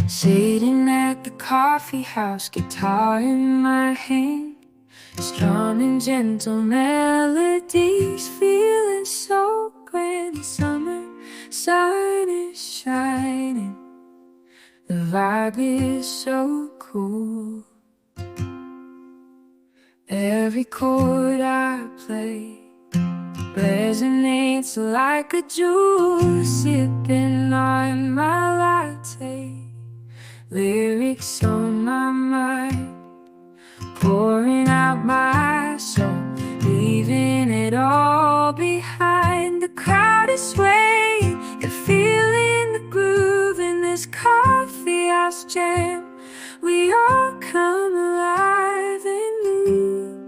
Sitting at the coffee house, guitar in my hand, strumming gentle melodies, feeling so grand. The summer sun is shining, the vibe is so cool. Every chord I play resonates like a jewel, sipping on my latte. Lyrics on my mind, pouring out my soul, leaving it all behind. The crowd is swaying, they're feeling the groove in this coffee house jam. We all come alive and move.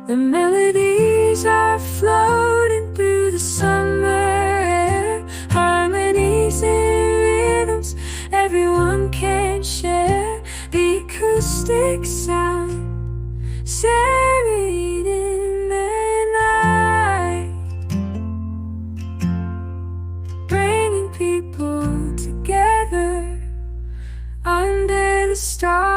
The melodies are floating through the summer air, harmonies and rhythms everyone can share. The acoustic sound, serenade in the night, bringing people together under the stars.